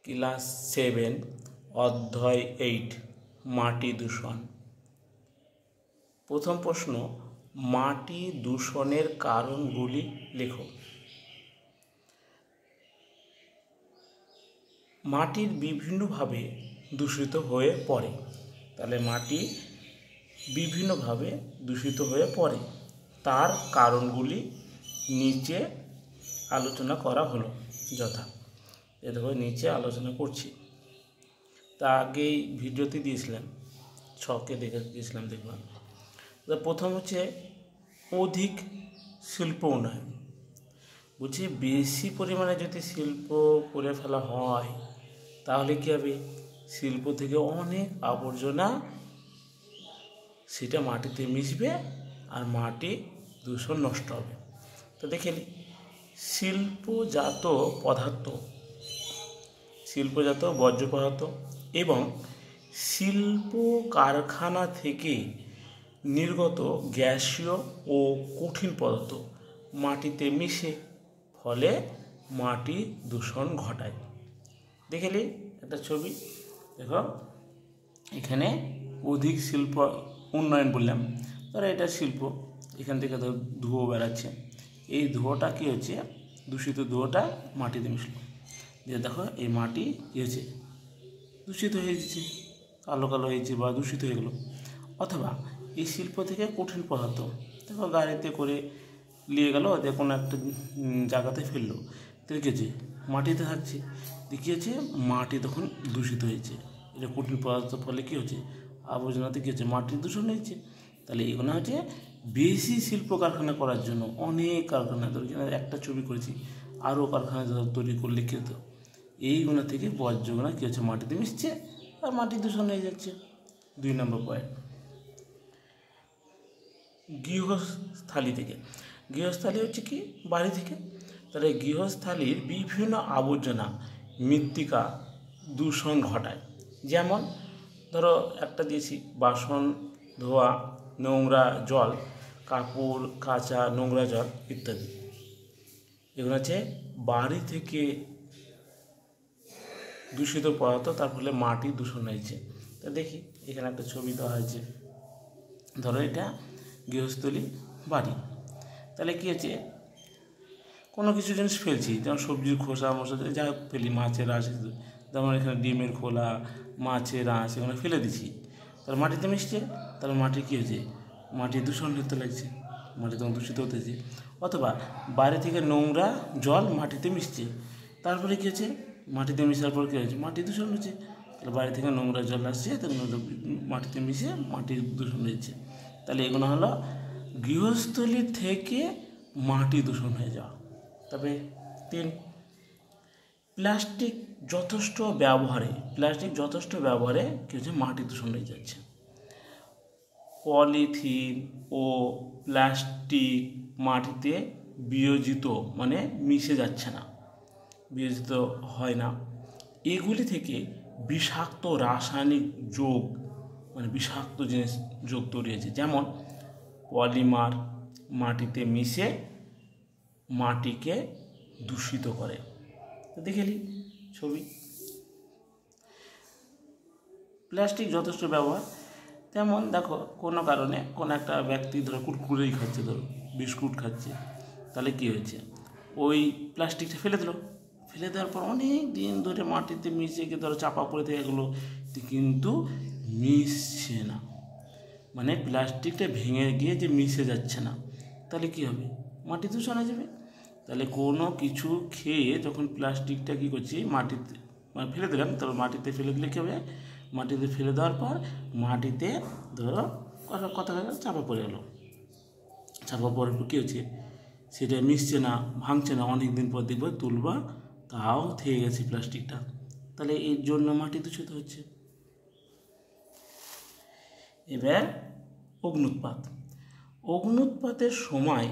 Class 7 অধ্যায় 8 মাটি দূষণ। প্রথম প্রশ্ন, মাটি দূষণের কারণগুলি লেখো। মাটির বিভিন্নভাবে দূষিত হয়ে পড়ে। তাহলে মাটি বিভিন্নভাবে দূষিত হয়ে পড়ে, তার কারণগুলি নিচে আলোচনা করা হলো যথা। এ দেখো নিচে আলোচনা করছি। তা আগেই ভিডিওতে দিয়েছিলাম, ছকে দেখে দিয়েছিলাম, দেখলাম। প্রথম হচ্ছে অধিক শিল্প উন্নয়ন। বলছি বেশি পরিমাণে যদি শিল্প করে ফেলা হয় তাহলে কী হবে, শিল্প থেকে অনেক আবর্জনা সেটা মাটিতে মিশবে আর মাটি দূষণ নষ্ট হবে। তো দেখে নিই, শিল্পজাত বর্জ্য পদার্থ এবং শিল্প কারখানা থেকে নির্গত গ্যাসীয় ও কঠিন পদার্থ মাটিতে মিশে ফলে মাটি দূষণ ঘটায়। দেখে নিই একটা ছবি, দেখো এখানে অধিক শিল্প উন্নয়ন বললাম, ধরো এটা শিল্প, এখান থেকে ধরো ধুয়ো বেড়াচ্ছে, এই ধুয়োটা কী হচ্ছে, দূষিত ধুয়োটা মাটিতে মিশলো, দিয়ে দেখো এই মাটি কী হয়েছে, দূষিত হয়ে যাচ্ছে, কালো কালো হয়েছে বা দূষিত হয়ে গেলো। অথবা এই শিল্প থেকে কঠিন পদার্থ দেখো গাড়িতে করে নিয়ে গেলো, ওদের কোনো একটা জায়গাতে ফেললো, দেখেছে মাটিতে থাকছে, দেখিয়েছে মাটি তখন দূষিত হয়েছে। এটা কঠিন পদার্থের ফলে কী হচ্ছে, আবর্জনাতে কী হচ্ছে, মাটির দূষণ হয়েছে। তাহলে এগুলো হচ্ছে বেশি শিল্প কারখানা করার জন্য, অনেক কারখানা, ধরো একটা ছবি করেছি, আরও কারখানা তৈরি করলে কী হতো, এইগুলো থেকে বর্জ্যগুলো কী হচ্ছে, মাটিতে মিশছে আর মাটি দূষণ হয়ে যাচ্ছে। 2 নম্বর পয়েন্ট, গৃহস্থালী হচ্ছে কি, বাড়ি থেকে। তাহলে গৃহস্থালীর বিভিন্ন আবর্জনা মৃত্তিকা দূষণ ঘটায়। যেমন ধরো একটা দিয়েছি, বাসন ধোয়া নোংরা জল, কাপড় কাচা নোংরা জল ইত্যাদি। এগুলো হচ্ছে বাড়ি থেকে দূষিত পদার্থ, তার ফলে মাটি দূষণ হয়েছে। তা দেখি এখানে একটা ছবি দেওয়া হয়েছে, ধরো এটা গৃহস্থলী বাড়ি। তাহলে কী হচ্ছে, কোনো কিছু জিনিস ফেলছি, যেমন সবজির খোসা মশা যা ফেলি, মাছের আঁশ, যেমন এখানে ডিমের খোলা, মাছের আঁশ, এগুলো ফেলে দিচ্ছি, তাহলে মাটিতে মিশছে, তাহলে মাটি কী হয়েছে, মাটি দূষণ হতে লাগছে, মাটি তখন দূষিত হতেছে। অথবা বাইরে থেকে নোংরা জল মাটিতে মিশছে, তারপরে কী হচ্ছে, মাটিতে মিশার পর কী হয়েছে, মাটি দূষণ হচ্ছে। তাহলে বাইরে থেকে নোংরা জল আসছে, তাহলে মাটিতে মিশে মাটির দূষণ হয়েছে। তাহলে এগুলো হলো গৃহস্থলী থেকে মাটি দূষণ হয়ে যাওয়া। তবে 3, প্লাস্টিক যথেষ্ট ব্যবহারে কী হচ্ছে, মাটি দূষণ হয়ে যাচ্ছে। পলিথিন ও প্লাস্টিক মাটিতে বিয়োজিত মানে মিশে যাচ্ছে না, বিয়োজিত হয় না। এগুলি থেকে বিষাক্ত রাসায়নিক যোগ মানে বিষাক্ত যোগ তৈরি হয়েছে, যেমন পলিমার মাটিতে মিশে মাটিকে দূষিত করে। তো দেখে নিই ছবি, প্লাস্টিক যথেষ্ট ব্যবহার, তেমন দেখো কোনো কারণে কোনো একটা ব্যক্তি ধরো কুরকুরেই খাচ্ছে, ধরো বিস্কুট খাচ্ছে, তাহলে কী হয়েছে, ওই প্লাস্টিকটা ফেলে দেওয়ার পর অনেক দিন ধরে মাটিতে মিশে গিয়ে ধরো চাপা পড়ে থেকে গেলো, কিন্তু মিশছে না, মানে প্লাস্টিকটা ভেঙে গিয়ে যে মিশে যাচ্ছে না, তাহলে কী হবে, মাটি দূষণ হয়ে যাবে। তাহলে কোনো কিছু খেয়ে যখন প্লাস্টিকটা কী করছি, মাটিতে মানে ফেলে দিলাম, তবে মাটিতে ফেলে দিলে কী হবে, মাটিতে ফেলে দেওয়ার পর মাটিতে ধরো কথা চাপা পড়ে গেলো, চাপা পড়ার পর কী হচ্ছে, সেটা মিশছে না, ভাঙছে না, অনেক দিন পর দেখবে তুলবা তাও থেকে গেছে প্লাস্টিকটা, তাহলে এর জন্য মাটি দূষিত হচ্ছে। এবার অগ্নুৎপাতের সময়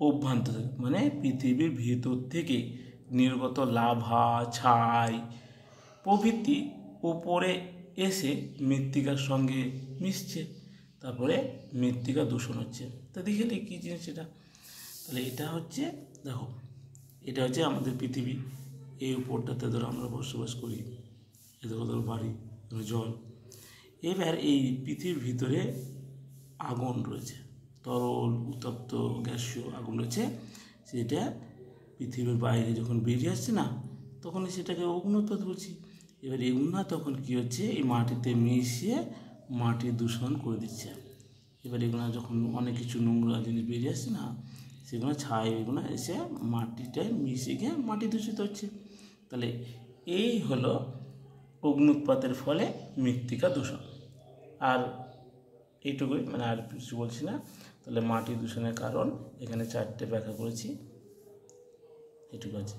অভ্যন্তরে মানে পৃথিবীর ভিতর থেকে নির্গত লাভা, ছাই প্রভৃতি উপরে এসে মৃত্তিকার সঙ্গে মিশছে, তারপরে মৃত্তিকা দূষণ হচ্ছে। তা দেখে নিই কী জিনিস এটা। তাহলে এটা হচ্ছে, দেখো এটা হচ্ছে আমাদের পৃথিবী, এই উপরটাতে ধরো আমরা বসবাস করি, এ দেখো ধরো বাড়ি, ধরো জল। এবার এই পৃথিবীর ভিতরে আগুন রয়েছে, তরল উত্তপ্ত গ্যাসীয় আগুন রয়েছে, সেটা পৃথিবীর বাইরে যখন বেরিয়ে আসছে না, তখন সেটাকে অগ্ন্যুৎপাত বলছি। এবার এগুলো তখন কী হচ্ছে, এই মাটিতে মিশিয়ে মাটি দূষণ করে দিচ্ছে। এবার এগুলো যখন অনেক কিছু নোংরা জিনিস বেরিয়ে আসছে না, সেগুলো ছাই এগুলো এসে মাটিটায় মিশে গিয়ে মাটি দূষিত হচ্ছে। তাহলে এই হলো অগ্ন্যুৎপাতের ফলে মৃত্তিকা দূষণ। আর এইটুকুই, মানে আর কিছু বলছি না। তাহলে মাটি দূষণের কারণ এখানে 4টে ব্যাখ্যা করেছি, এটুকু আছে।